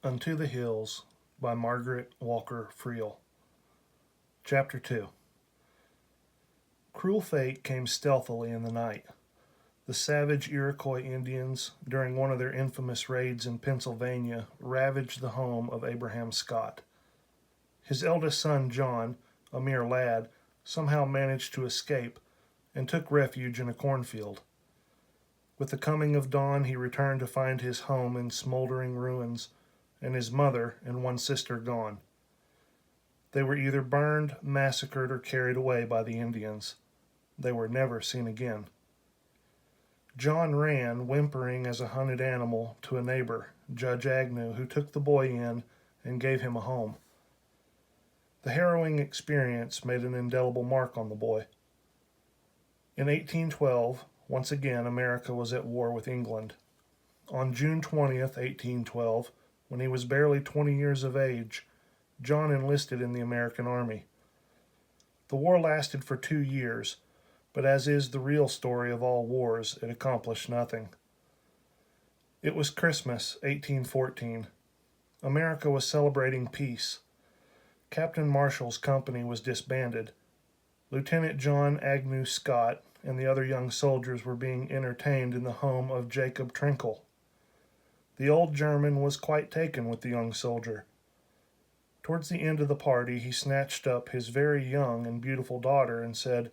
Unto the Hills by Margaret Walker Freel. Chapter 2. Cruel fate came stealthily in the night. The savage Iroquois Indians, during one of their infamous raids in Pennsylvania, ravaged the home of Abraham Scott. His eldest son, John, a mere lad, somehow managed to escape and took refuge in a cornfield. With the coming of dawn, he returned to find his home in smoldering ruins and his mother and one sister gone. They were either burned, massacred, or carried away by the Indians. They were never seen again. John ran, whimpering as a hunted animal, to a neighbor, Judge Agnew, who took the boy in and gave him a home. The harrowing experience made an indelible mark on the boy. In 1812, once again, America was at war with England. On June 20th, 1812, when he was barely 20 years of age, John enlisted in the American Army. The war lasted for 2 years, but as is the real story of all wars, it accomplished nothing. It was Christmas, 1814. America was celebrating peace. Captain Marshall's company was disbanded. Lieutenant John Agnew Scott and the other young soldiers were being entertained in the home of Jacob Trinkle. The old German was quite taken with the young soldier. Towards the end of the party, he snatched up his very young and beautiful daughter and said,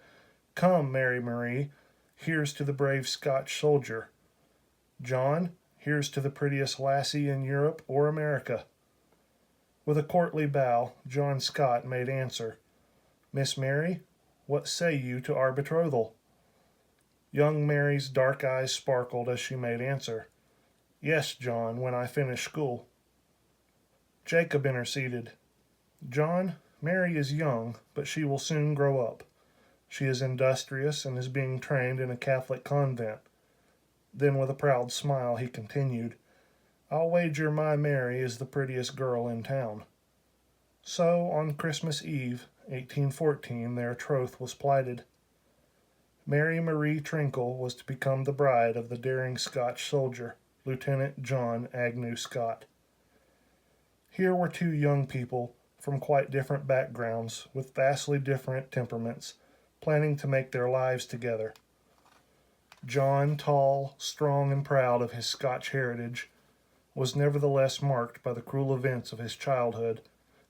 "Come, Mary Marie, here's to the brave Scotch soldier. John, here's to the prettiest lassie in Europe or America." With a courtly bow, John Scott made answer, "Miss Mary, what say you to our betrothal?" Young Mary's dark eyes sparkled as she made answer, "Yes, John, when I finish school." Jacob interceded, "John, Mary is young, but she will soon grow up. She is industrious and is being trained in a Catholic convent." Then with a proud smile he continued, "I'll wager my Mary is the prettiest girl in town." So on Christmas Eve, 1814, their troth was plighted. Mary Marie Trinkle was to become the bride of the daring Scotch soldier, Lieutenant John Agnew Scott. Here were two young people from quite different backgrounds with vastly different temperaments, planning to make their lives together. John, tall, strong, and proud of his Scotch heritage, was nevertheless marked by the cruel events of his childhood,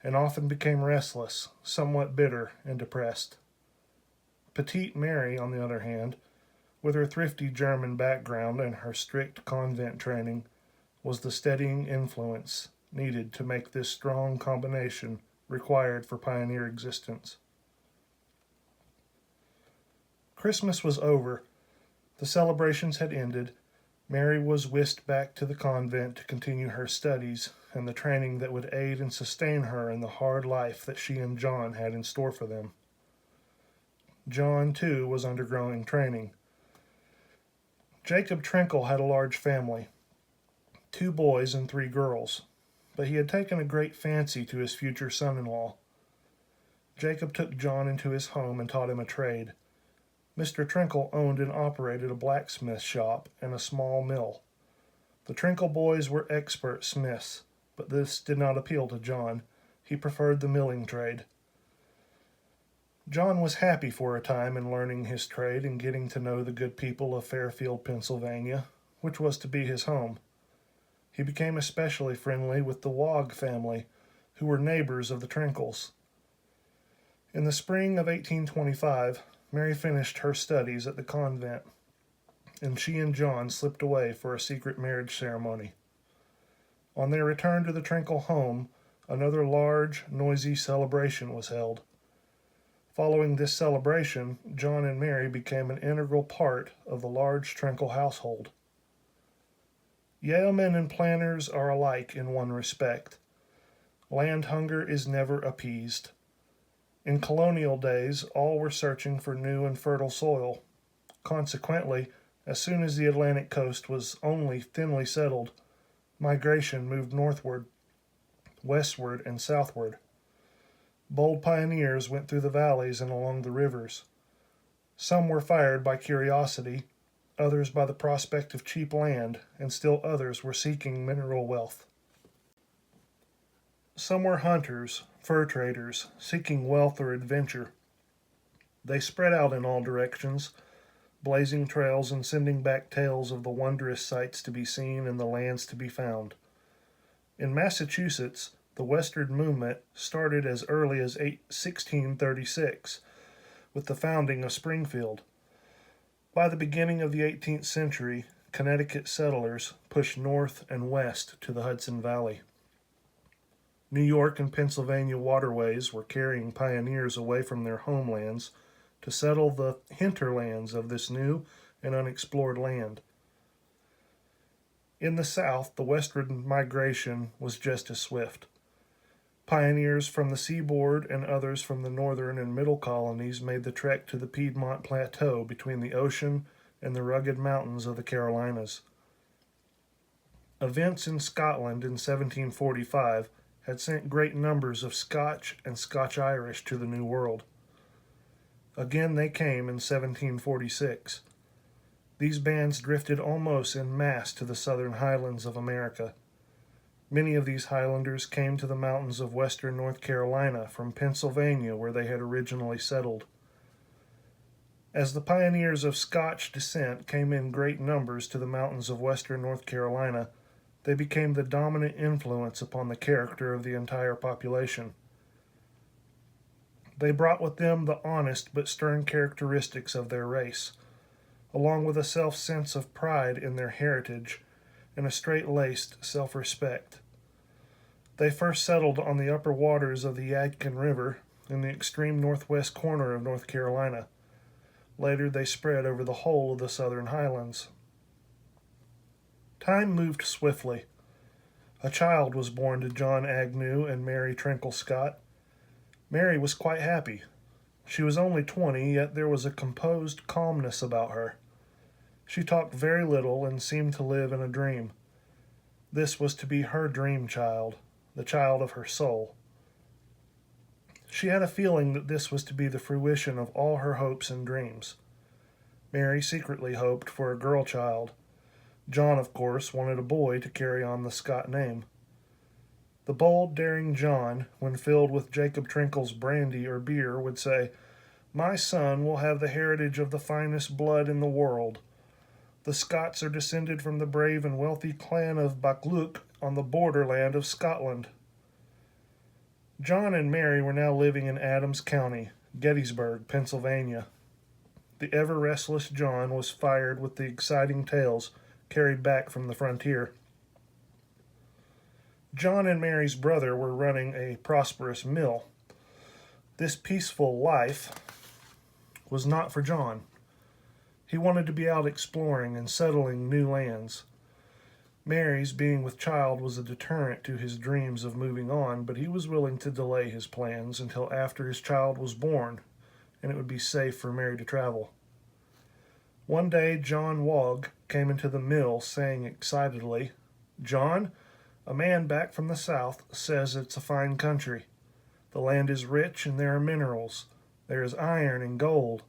and often became restless, somewhat bitter, and depressed. Petite Mary, on the other hand, with her thrifty German background and her strict convent training, was the steadying influence needed to make this strong combination required for pioneer existence. Christmas was over. The celebrations had ended. Mary was whisked back to the convent to continue her studies and the training that would aid and sustain her in the hard life that she and John had in store for them. John, too, was undergoing training. Jacob Trinkle had a large family, 2 boys and 3 girls, but he had taken a great fancy to his future son-in-law. Jacob took John into his home and taught him a trade. Mr. Trinkle owned and operated a blacksmith shop and a small mill. The Trinkle boys were expert smiths, but this did not appeal to John. He preferred the milling trade. John was happy for a time in learning his trade and getting to know the good people of Fairfield, Pennsylvania, which was to be his home. He became especially friendly with the Wogg family, who were neighbors of the Trinkles. In the spring of 1825, Mary finished her studies at the convent, and she and John slipped away for a secret marriage ceremony. On their return to the Trinkle home, another large, noisy celebration was held. Following this celebration, John and Mary became an integral part of the large Trinkle household. Yeomen and planters are alike in one respect. Land hunger is never appeased. In colonial days, all were searching for new and fertile soil. Consequently, as soon as the Atlantic coast was only thinly settled, migration moved northward, westward, and southward. Bold pioneers went through the valleys and along the rivers. Some were fired by curiosity, others by the prospect of cheap land, and still others were seeking mineral wealth. Some were hunters, fur traders, seeking wealth or adventure. They spread out in all directions, blazing trails and sending back tales of the wondrous sights to be seen and the lands to be found. In Massachusetts, the westward movement started as early as 1636 with the founding of Springfield. By the beginning of the 18th century, Connecticut settlers pushed north and west to the Hudson Valley. New York and Pennsylvania waterways were carrying pioneers away from their homelands to settle the hinterlands of this new and unexplored land. In the South, the westward migration was just as swift. Pioneers from the seaboard and others from the northern and middle colonies made the trek to the Piedmont Plateau between the ocean and the rugged mountains of the Carolinas. Events in Scotland in 1745 had sent great numbers of Scotch and Scotch-Irish to the New World. Again they came in 1746. These bands drifted almost en masse to the southern highlands of America. Many of these Highlanders came to the mountains of western North Carolina from Pennsylvania, where they had originally settled. As the pioneers of Scotch descent came in great numbers to the mountains of western North Carolina, they became the dominant influence upon the character of the entire population. They brought with them the honest but stern characteristics of their race, along with a self-sense of pride in their heritage and a straight-laced self-respect. They first settled on the upper waters of the Yadkin River in the extreme northwest corner of North Carolina. Later they spread over the whole of the southern highlands. Time moved swiftly. A child was born to John Agnew and Mary Trinkle Scott. Mary was quite happy. She was only 20, yet there was a composed calmness about her. She talked very little and seemed to live in a dream. This was to be her dream child, the child of her soul. She had a feeling that this was to be the fruition of all her hopes and dreams. Mary secretly hoped for a girl child. John, of course, wanted a boy to carry on the Scott name. The bold, daring John, when filled with Jacob Trinkle's brandy or beer, would say, "My son will have the heritage of the finest blood in the world. The Scots are descended from the brave and wealthy clan of Buccleuch on the borderland of Scotland." John and Mary were now living in Adams County, Gettysburg, Pennsylvania. The ever-restless John was fired with the exciting tales carried back from the frontier. John and Mary's brother were running a prosperous mill. This peaceful life was not for John. He wanted to be out exploring and settling new lands. Mary's being with child was a deterrent to his dreams of moving on, but he was willing to delay his plans until after his child was born, and it would be safe for Mary to travel. One day, John Wogg came into the mill saying excitedly, "John, a man back from the south says it's a fine country. The land is rich and there are minerals. There is iron and gold.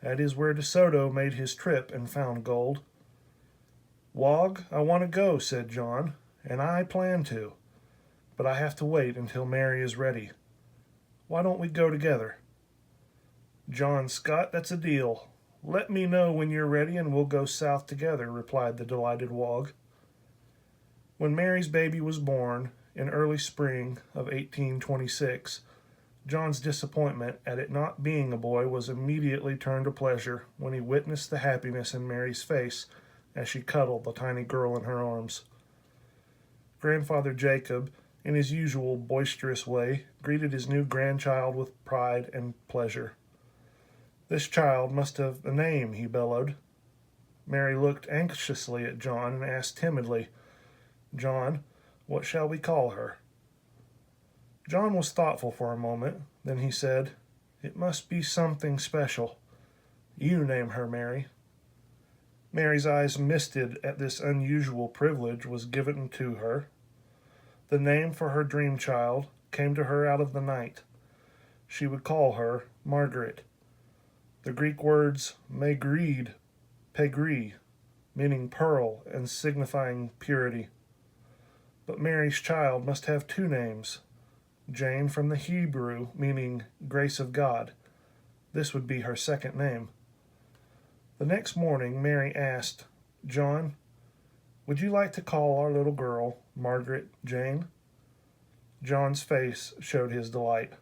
That is where De Soto made his trip and found gold." "Wogg, I want to go," said John, "and I plan to. But I have to wait until Mary is ready. Why don't we go together?" "John Scott, that's a deal. Let me know when you're ready and we'll go south together," replied the delighted Wogg. When Mary's baby was born in early spring of 1826, John's disappointment at it not being a boy was immediately turned to pleasure when he witnessed the happiness in Mary's face as she cuddled the tiny girl in her arms. Grandfather Jacob, in his usual boisterous way, greeted his new grandchild with pride and pleasure. "This child must have a name," he bellowed. Mary looked anxiously at John and asked timidly, "John, what shall we call her?" John was thoughtful for a moment. Then he said, "It must be something special. You name her, Mary." Mary's eyes misted at this unusual privilege was given to her. The name for her dream child came to her out of the night. She would call her Margaret. The Greek words megrid, pegri, meaning pearl and signifying purity. But Mary's child must have two names. Jane from the Hebrew meaning grace of God. This would be her second name. The next morning, Mary asked, John, would you like to call our little girl Margaret Jane? John's face showed his delight.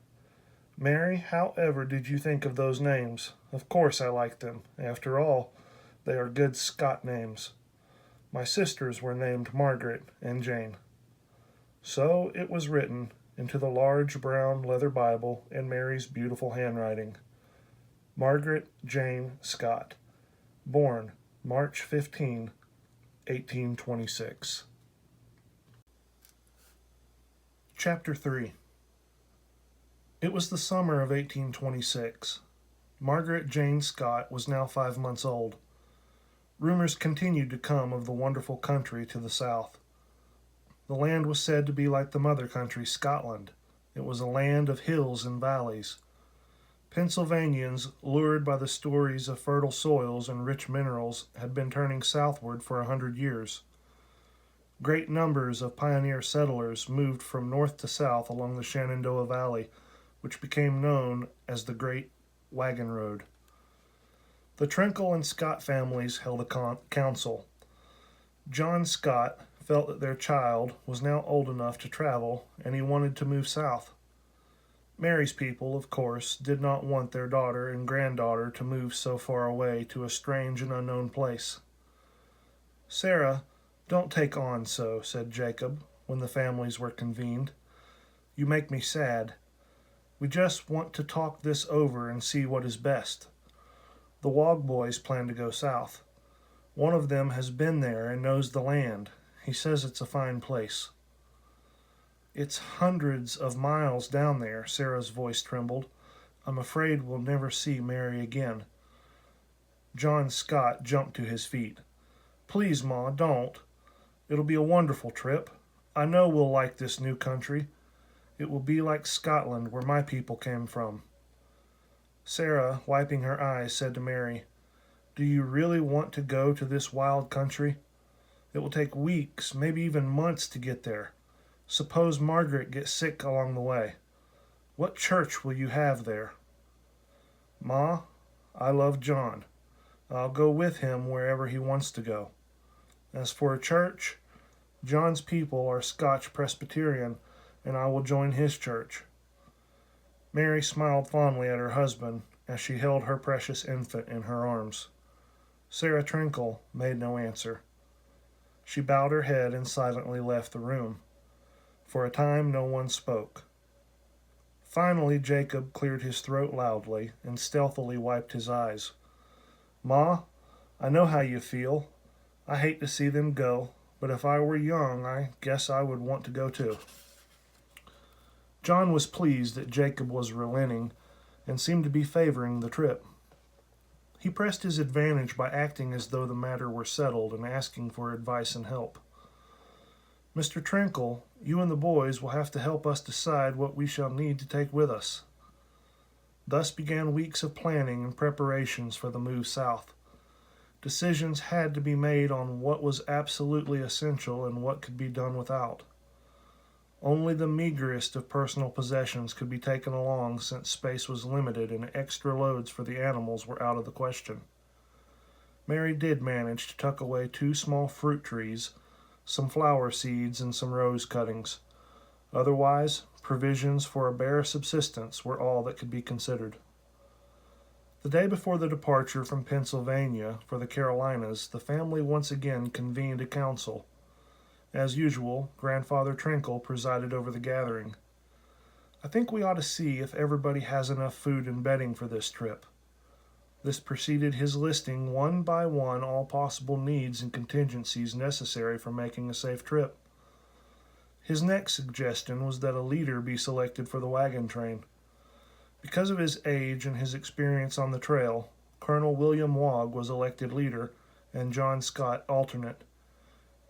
Mary, however did you think of those names? Of course I like them. After all, they are good Scot names. My sisters were named Margaret and Jane. So it was written into the large brown leather Bible in Mary's beautiful handwriting. Margaret Jane Scott, born March 15, 1826. Chapter 3. It was the summer of 1826. Margaret Jane Scott was now 5 months old. Rumors continued to come of the wonderful country to the south. The land was said to be like the mother country, Scotland. It was a land of hills and valleys. Pennsylvanians, lured by the stories of fertile soils and rich minerals, had been turning southward for 100 years. Great numbers of pioneer settlers moved from north to south along the Shenandoah Valley, which became known as the Great Wagon Road. The Trinkle and Scott families held a council. John Scott felt that their child was now old enough to travel, and he wanted to move south. Mary's people, of course, did not want their daughter and granddaughter to move so far away to a strange and unknown place. Sarah, don't take on so, said Jacob, when the families were convened. You make me sad. We just want to talk this over and see what is best. The Wog boys plan to go south. One of them has been there and knows the land. He says it's a fine place. It's hundreds of miles down there, Sarah's voice trembled. I'm afraid we'll never see Mary again. John Scott jumped to his feet. Please, Ma, don't. It'll be a wonderful trip. I know we'll like this new country. It will be like Scotland, where my people came from. Sarah, wiping her eyes, said to Mary, Do you really want to go to this wild country? It will take weeks, maybe even months to get there. Suppose Margaret gets sick along the way. What church will you have there? Ma, I love John. I'll go with him wherever he wants to go. As for a church, John's people are Scotch Presbyterian, and I will join his church. Mary smiled fondly at her husband as she held her precious infant in her arms. Sarah Trinkle made no answer. She bowed her head and silently left the room. For a time no one spoke. Finally Jacob cleared his throat loudly and stealthily wiped his eyes. Ma, I know how you feel. I hate to see them go, but if I were young, I guess I would want to go too. John was pleased that Jacob was relenting and seemed to be favoring the trip. He pressed his advantage by acting as though the matter were settled and asking for advice and help. Mr. Trinkle, you and the boys will have to help us decide what we shall need to take with us. Thus began weeks of planning and preparations for the move south. Decisions had to be made on what was absolutely essential and what could be done without. Only the meagerest of personal possessions could be taken along since space was limited and extra loads for the animals were out of the question. Mary did manage to tuck away 2 small fruit trees, some flower seeds, and some rose cuttings. Otherwise, provisions for a bare subsistence were all that could be considered. The day before the departure from Pennsylvania for the Carolinas, the family once again convened a council. As usual, Grandfather Trinkle presided over the gathering. I think we ought to see if everybody has enough food and bedding for this trip. This preceded his listing one by one all possible needs and contingencies necessary for making a safe trip. His next suggestion was that a leader be selected for the wagon train. Because of his age and his experience on the trail, Colonel William Wog was elected leader and John Scott alternate.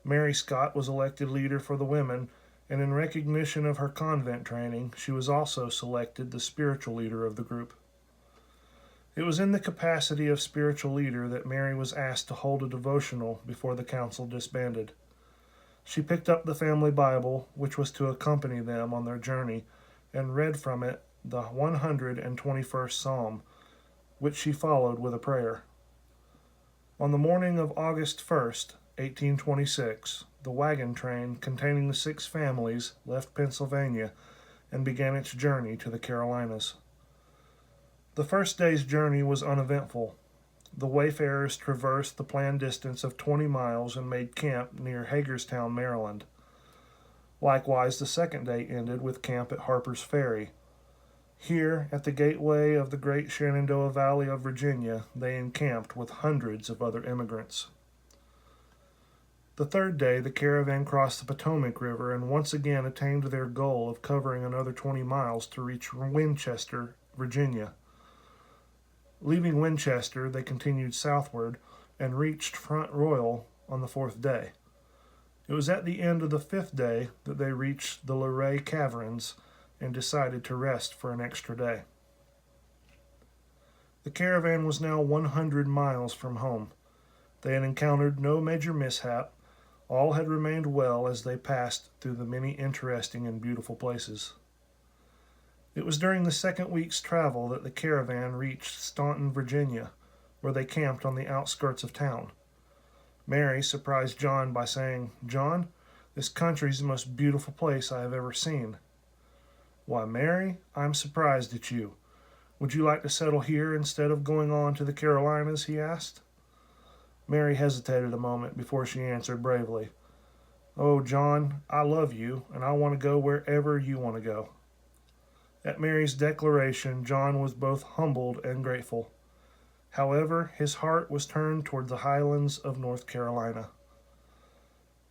Mary Scott was elected leader for the women, and in recognition of her convent training, she was also selected the spiritual leader of the group. It was in the capacity of spiritual leader that Mary was asked to hold a devotional before the council disbanded. She picked up the family Bible, which was to accompany them on their journey, and read from it the 121st Psalm, which she followed with a prayer. On the morning of August 1st, 1826, the wagon train containing the 6 families left Pennsylvania and began its journey to the Carolinas. The first day's journey was uneventful. The wayfarers traversed the planned distance of 20 miles and made camp near Hagerstown, Maryland. Likewise, the second day ended with camp at Harper's Ferry. Here, at the gateway of the great Shenandoah Valley of Virginia, they encamped with hundreds of other immigrants. The third day, the caravan crossed the Potomac River and once again attained their goal of covering another 20 miles to reach Winchester, Virginia. Leaving Winchester, they continued southward and reached Front Royal on the 4th day. It was at the end of the 5th day that they reached the Luray Caverns and decided to rest for an extra day. The caravan was now 100 miles from home. They had encountered no major mishap. All had remained well as they passed through the many interesting and beautiful places. It was during the second week's travel that the caravan reached Staunton, Virginia, where they camped on the outskirts of town. Mary surprised John by saying, "John, this country's the most beautiful place I have ever seen." "Why, Mary, I'm surprised at you. Would you like to settle here instead of going on to the Carolinas?" he asked. Mary hesitated a moment before she answered bravely, "Oh, John, I love you, and I want to go wherever you want to go." At Mary's declaration, John was both humbled and grateful. However, his heart was turned toward the highlands of North Carolina.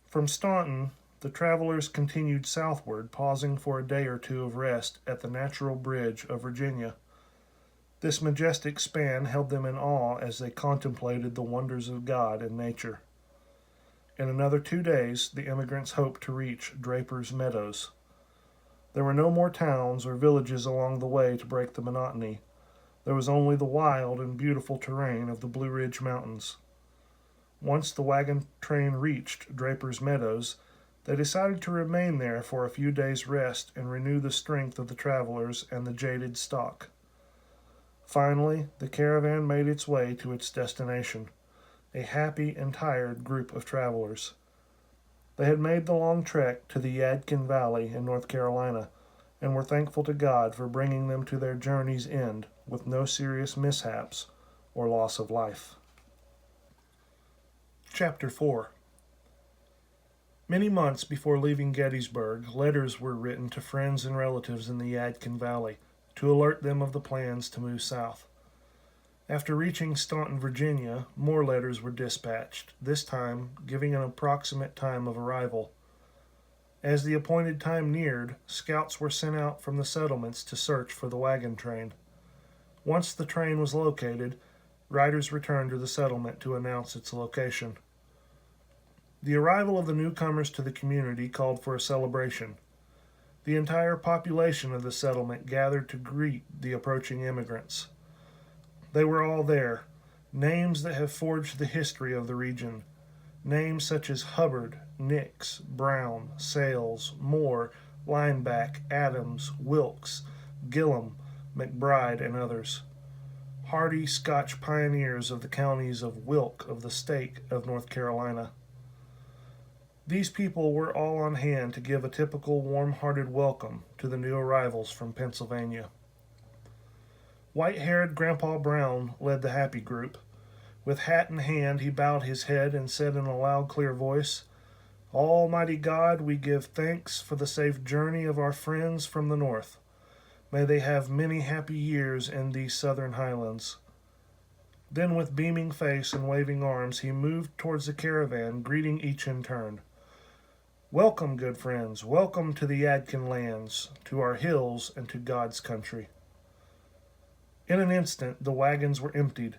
From Staunton, the travelers continued southward, pausing for a day or two of rest at the Natural Bridge of Virginia. This majestic span held them in awe as they contemplated the wonders of God and nature. In another 2 days, the immigrants hoped to reach Draper's Meadows. There were no more towns or villages along the way to break the monotony. There was only the wild and beautiful terrain of the Blue Ridge Mountains. Once the wagon train reached Draper's Meadows, they decided to remain there for a few days' rest and renew the strength of the travelers and the jaded stock. Finally, the caravan made its way to its destination, a happy and tired group of travelers. They had made the long trek to the Yadkin Valley in North Carolina, and were thankful to God for bringing them to their journey's end with no serious mishaps or loss of life. Chapter 4. Many months before leaving Gettysburg, letters were written to friends and relatives in the Yadkin Valley to alert them of the plans to move south. After reaching Staunton, Virginia, more letters were dispatched, this time giving an approximate time of arrival. As the appointed time neared, scouts were sent out from the settlements to search for the wagon train. Once the train was located, riders returned to the settlement to announce its location. The arrival of the newcomers to the community called for a celebration. The entire population of the settlement gathered to greet the approaching immigrants. They were all there, names that have forged the history of the region. Names such as Hubbard, Nix, Brown, Sales, Moore, Lineback, Adams, Wilkes, Gillum, McBride, and others. Hardy Scotch pioneers of the counties of Wilk of the state of North Carolina. These people were all on hand to give a typical warm-hearted welcome to the new arrivals from Pennsylvania. White-haired Grandpa Brown led the happy group. With hat in hand, he bowed his head and said in a loud, clear voice, "Almighty God, we give thanks for the safe journey of our friends from the north. May they have many happy years in these southern highlands." Then, with beaming face and waving arms, he moved towards the caravan, greeting each in turn. "Welcome, good friends, welcome to the Yadkin lands, to our hills, and to God's country." In an instant, the wagons were emptied.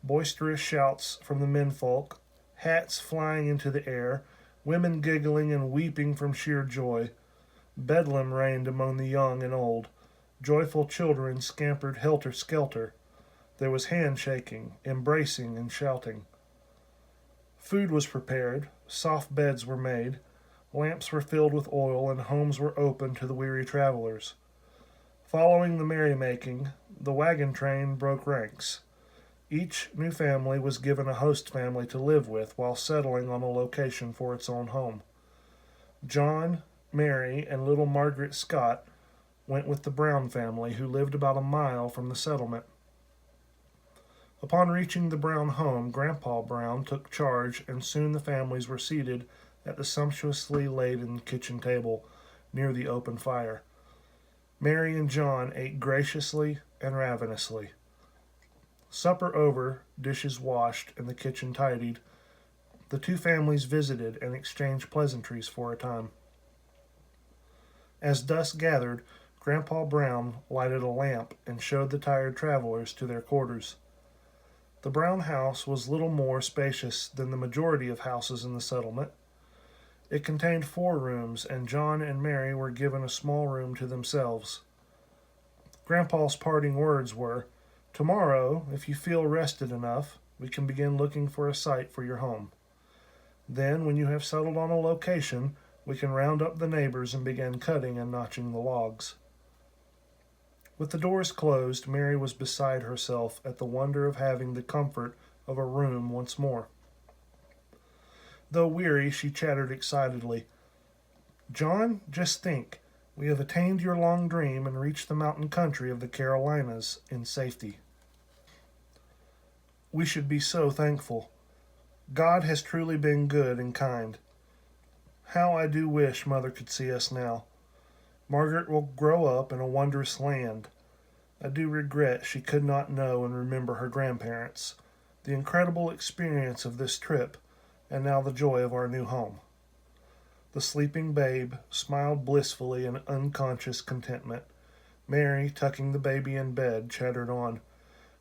Boisterous shouts from the menfolk, hats flying into the air, women giggling and weeping from sheer joy. Bedlam reigned among the young and old. Joyful children scampered helter-skelter. There was handshaking, embracing, and shouting. Food was prepared, soft beds were made, lamps were filled with oil, and homes were opened to the weary travelers. Following the merrymaking, the wagon train broke ranks. Each new family was given a host family to live with while settling on a location for its own home. John, Mary, and little Margaret Scott went with the Brown family, who lived about a mile from the settlement. Upon reaching the Brown home, Grandpa Brown took charge, and soon the families were seated at the sumptuously laden kitchen table near the open fire. Mary and John ate graciously and ravenously. Supper over, dishes washed, and the kitchen tidied, the two families visited and exchanged pleasantries for a time. As dusk gathered, Grandpa Brown lighted a lamp and showed the tired travelers to their quarters. The Brown house was little more spacious than the majority of houses in the settlement. It contained 4 rooms, and John and Mary were given a small room to themselves. Grandpa's parting words were, "Tomorrow, if you feel rested enough, we can begin looking for a site for your home. Then, when you have settled on a location, we can round up the neighbors and begin cutting and notching the logs." With the doors closed, Mary was beside herself at the wonder of having the comfort of a room once more. Though weary, she chattered excitedly. "John, just think. We have attained your long dream and reached the mountain country of the Carolinas in safety. We should be so thankful. God has truly been good and kind. How I do wish Mother could see us now. Margaret will grow up in a wondrous land. I do regret she could not know and remember her grandparents, the incredible experience of this trip, and now the joy of our new home." The sleeping babe smiled blissfully in unconscious contentment. Mary, tucking the baby in bed, chattered on.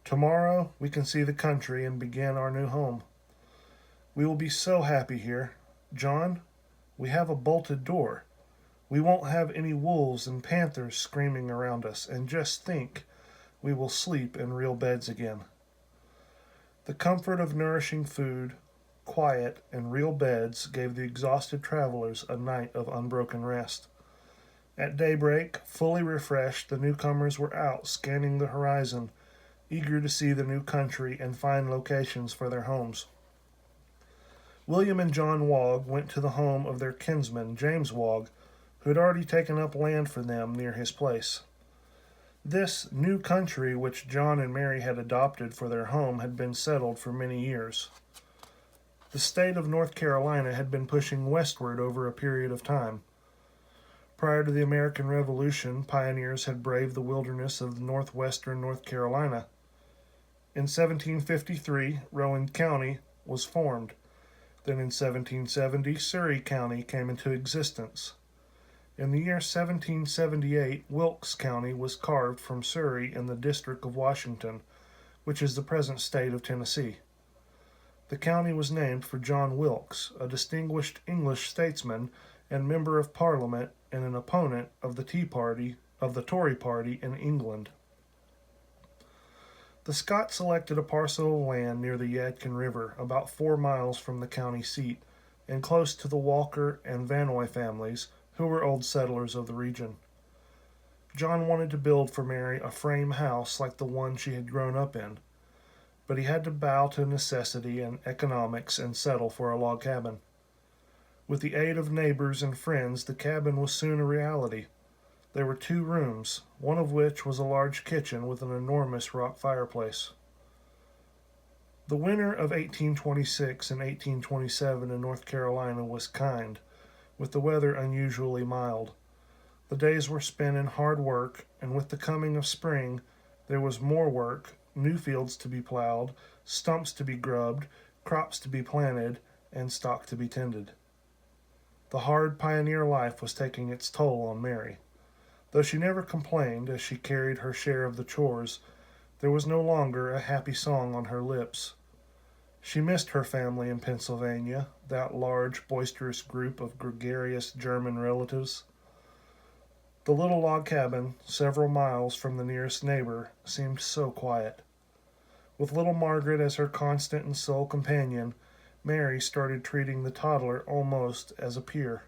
"Tomorrow we can see the country and begin our new home. We will be so happy here. John, we have a bolted door. We won't have any wolves and panthers screaming around us, and just think, we will sleep in real beds again." The comfort of nourishing food, quiet, and real beds gave the exhausted travelers a night of unbroken rest. At daybreak, fully refreshed, the newcomers were out scanning the horizon, eager to see the new country and find locations for their homes. William and John Wogg went to the home of their kinsman, James Wogg, who had already taken up land for them near his place. This new country which John and Mary had adopted for their home had been settled for many years. The state of North Carolina had been pushing westward over a period of time. Prior to the American Revolution, pioneers had braved the wilderness of northwestern North Carolina. In 1753, Rowan County was formed. Then in 1770, Surry County came into existence. In the year 1778, Wilkes County was carved from Surry in the District of Washington, which is the present state of Tennessee. The county was named for John Wilkes, a distinguished English statesman and member of Parliament and an opponent of the Tory party in England. The Scots selected a parcel of land near the Yadkin River, about 4 miles from the county seat, and close to the Walker and Vanoy families, who were old settlers of the region. John wanted to build for Mary a frame house like the one she had grown up in, but he had to bow to necessity and economics and settle for a log cabin. With the aid of neighbors and friends, the cabin was soon a reality. There were 2 rooms, one of which was a large kitchen with an enormous rock fireplace. The winter of 1826 and 1827 in North Carolina was kind, with the weather unusually mild. The days were spent in hard work, and with the coming of spring, there was more work, new fields to be plowed, stumps to be grubbed, crops to be planted, and stock to be tended. The hard pioneer life was taking its toll on Mary. Though she never complained as she carried her share of the chores, there was no longer a happy song on her lips. She missed her family in Pennsylvania, that large, boisterous group of gregarious German relatives. The little log cabin, several miles from the nearest neighbor, seemed so quiet. With little Margaret as her constant and sole companion, Mary started treating the toddler almost as a peer.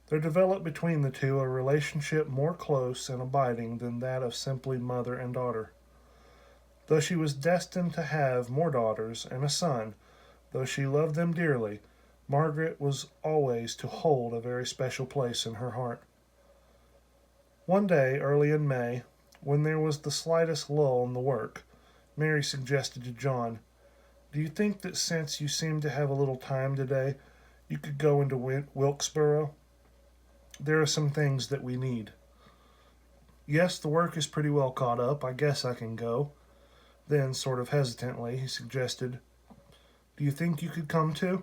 There developed between the two a relationship more close and abiding than that of simply mother and daughter. Though she was destined to have more daughters and a son, though she loved them dearly, Margaret was always to hold a very special place in her heart. One day, early in May, when there was the slightest lull in the work, Mary suggested to John, "Do you think that since you seem to have a little time today, you could go into Wilkesboro? There are some things that we need." "Yes, the work is pretty well caught up. I guess I can go." Then, sort of hesitantly, he suggested, "Do you think you could come too?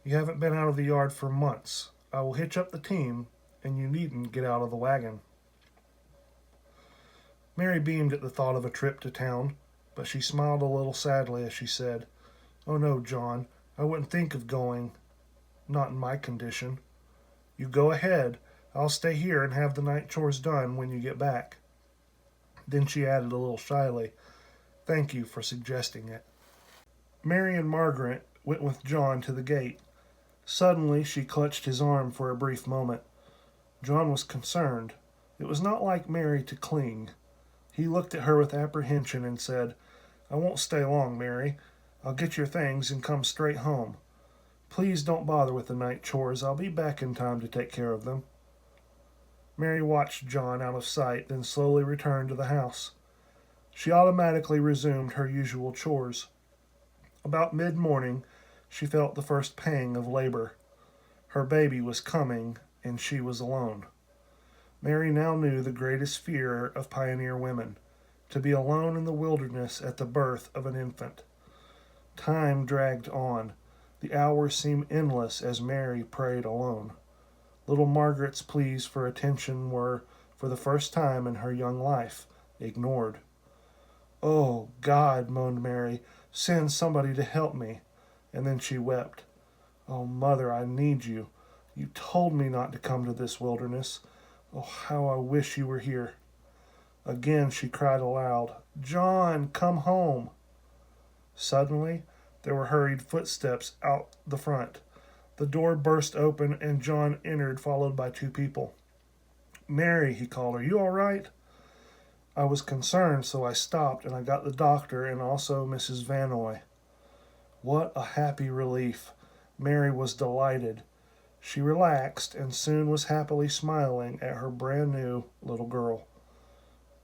You haven't been out of the yard for months. I will hitch up the team, and you needn't get out of the wagon." Mary beamed at the thought of a trip to town, but she smiled a little sadly as she said, "Oh no, John, I wouldn't think of going, not in my condition. You go ahead. I'll stay here and have the night chores done when you get back." Then she added a little shyly, "Thank you for suggesting it." Mary and Margaret went with John to the gate. Suddenly she clutched his arm for a brief moment. John was concerned. It was not like Mary to cling. He looked at her with apprehension and said, "I won't stay long, Mary. I'll get your things and come straight home. Please don't bother with the night chores. I'll be back in time to take care of them." Mary watched John out of sight, then slowly returned to the house. She automatically resumed her usual chores. About mid-morning, she felt the first pang of labor. Her baby was coming, and she was alone. Mary now knew the greatest fear of pioneer women, to be alone in the wilderness at the birth of an infant. Time dragged on. The hours seemed endless as Mary prayed alone. Little Margaret's pleas for attention were, for the first time in her young life, ignored. "Oh, God," moaned Mary, "send somebody to help me." And then she wept. "Oh, Mother, I need you. You told me not to come to this wilderness. Oh, how I wish you were here." Again she cried aloud, "John, come home." Suddenly there were hurried footsteps out the front. The door burst open and John entered, followed by two people. "Mary," he called, "are you all right?" I was concerned, so I stopped and I got the doctor and also Mrs. Vanoy. What a happy relief. Mary was delighted. She relaxed and soon was happily smiling at her brand new little girl.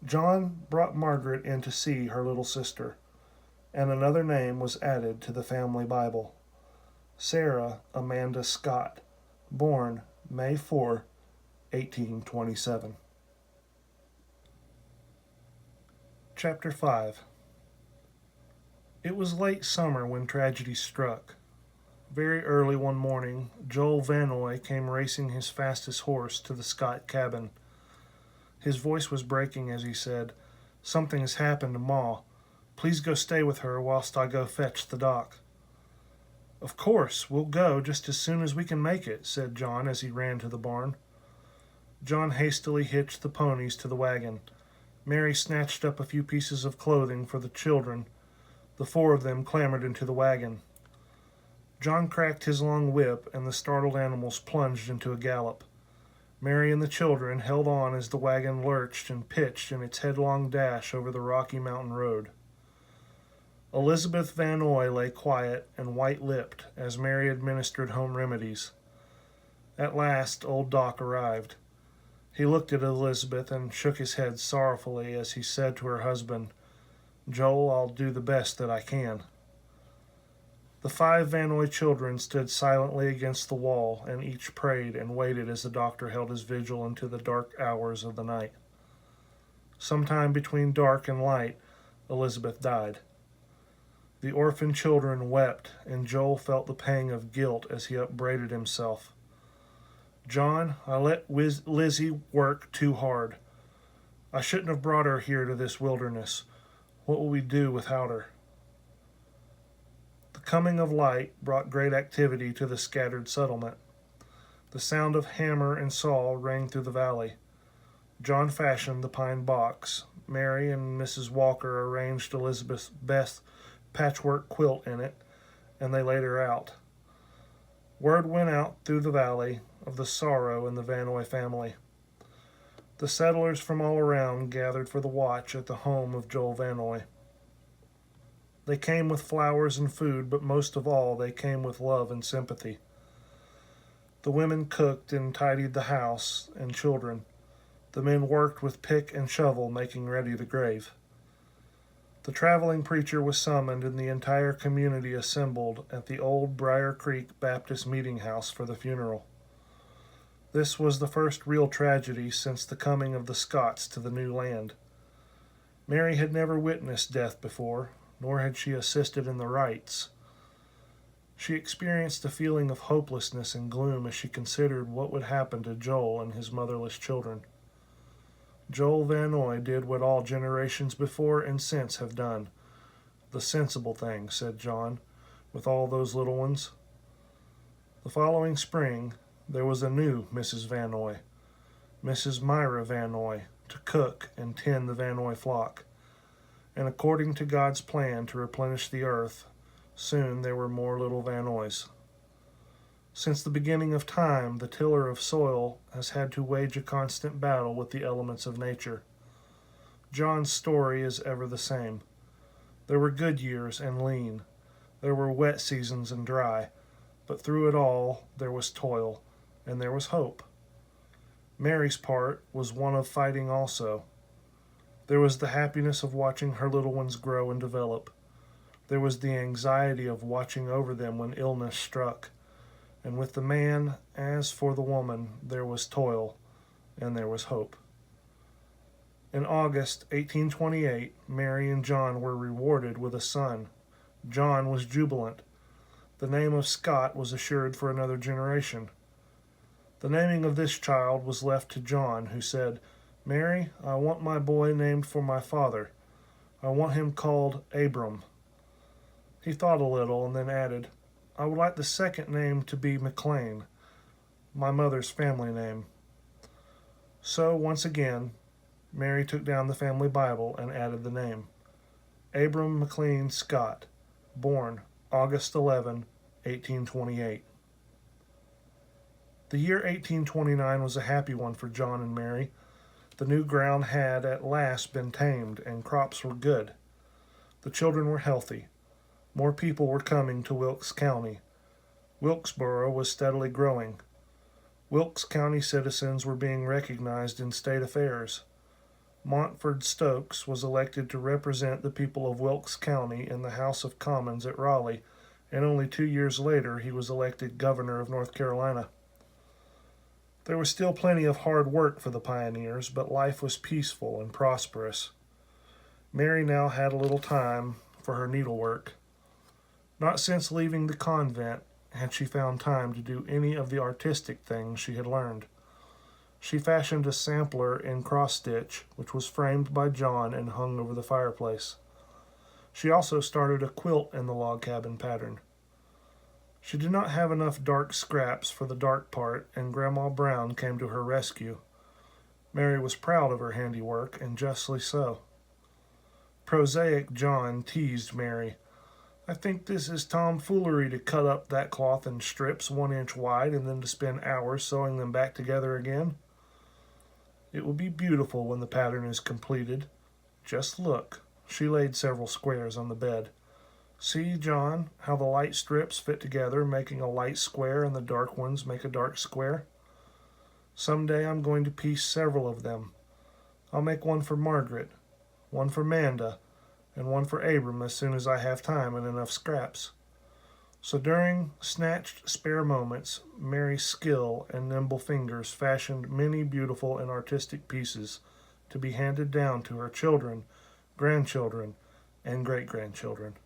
John brought Margaret in to see her little sister, and another name was added to the family Bible. Sarah Amanda Scott, born May 4, 1827. Chapter 5. It was late summer when tragedy struck. Very early one morning, Joel Vanoy came racing his fastest horse to the Scott cabin. His voice was breaking as he said, "Something has happened to Ma. Please go stay with her whilst I go fetch the doc." "Of course, we'll go just as soon as we can make it," said John as he ran to the barn. John hastily hitched the ponies to the wagon. Mary snatched up a few pieces of clothing for the children. The four of them clambered into the wagon. John cracked his long whip, and the startled animals plunged into a gallop. Mary and the children held on as the wagon lurched and pitched in its headlong dash over the rocky mountain road. Elizabeth Vanoy lay quiet and white-lipped as Mary administered home remedies. At last, old Doc arrived. He looked at Elizabeth and shook his head sorrowfully as he said to her husband, "Joel, I'll do the best that I can." The 5 Vanoy children stood silently against the wall, and each prayed and waited as the doctor held his vigil into the dark hours of the night. Sometime between dark and light, Elizabeth died. The orphan children wept, and Joel felt the pang of guilt as he upbraided himself. "John, I let Lizzie work too hard. I shouldn't have brought her here to this wilderness. What will we do without her?" The coming of light brought great activity to the scattered settlement. The sound of hammer and saw rang through the valley. John fashioned the pine box. Mary and Mrs. Walker arranged Elizabeth's best patchwork quilt in it, and they laid her out. Word went out through the valley. of the sorrow in the Vanoy family. The settlers from all around gathered for the watch at the home of Joel Vanoy. They came with flowers and food, but most of all, they came with love and sympathy. The women cooked and tidied the house and children. The men worked with pick and shovel, making ready the grave. The traveling preacher was summoned, and the entire community assembled at the old Briar Creek Baptist Meeting House for the funeral. This was the first real tragedy since the coming of the Scots to the new land. Mary had never witnessed death before, nor had she assisted in the rites. She experienced a feeling of hopelessness and gloom as she considered what would happen to Joel and his motherless children. Joel Vanoy did what all generations before and since have done. The sensible thing, said John, with all those little ones. The following spring, there was a new Mrs. Vanoy, Mrs. Myra Vanoy, to cook and tend the Vanoy flock. And according to God's plan to replenish the earth, soon there were more little Vanoys. Since the beginning of time, the tiller of soil has had to wage a constant battle with the elements of nature. John's story is ever the same. There were good years and lean. There were wet seasons and dry. But through it all, there was toil, and there was hope. Mary's part was one of fighting also. There was the happiness of watching her little ones grow and develop. There was the anxiety of watching over them when illness struck. And with the man, as for the woman, there was toil, and there was hope. In August 1828, Mary and John were rewarded with a son. John was jubilant. The name of Scott was assured for another generation. The naming of this child was left to John, who said, "Mary, I want my boy named for my father. I want him called Abram." He thought a little and then added, "I would like the second name to be McLean, my mother's family name." So, once again, Mary took down the family Bible and added the name. Abram McLean Scott, born August 11, 1828. The year 1829 was a happy one for John and Mary. The new ground had at last been tamed, and crops were good. The children were healthy. More people were coming to Wilkes County. Wilkesboro was steadily growing. Wilkes County citizens were being recognized in state affairs. Montford Stokes was elected to represent the people of Wilkes County in the House of Commons at Raleigh, and only 2 years later he was elected governor of North Carolina. There was still plenty of hard work for the pioneers, but life was peaceful and prosperous. Mary now had a little time for her needlework. Not since leaving the convent had she found time to do any of the artistic things she had learned. She fashioned a sampler in cross-stitch, which was framed by John and hung over the fireplace. She also started a quilt in the log cabin pattern. She did not have enough dark scraps for the dark part, and Grandma Brown came to her rescue. Mary was proud of her handiwork, and justly so. Prosaic John teased Mary. "I think this is tomfoolery to cut up that cloth in strips 1 inch wide and then to spend hours sewing them back together again. It will be beautiful when the pattern is completed. Just look." She laid several squares on the bed. "See, John, how the light strips fit together, making a light square, and the dark ones make a dark square. Some day I'm going to piece several of them. I'll make one for Margaret, one for Manda, and one for Abram as soon as I have time and enough scraps." So during snatched spare moments, Mary's skill and nimble fingers fashioned many beautiful and artistic pieces to be handed down to her children, grandchildren, and great-grandchildren.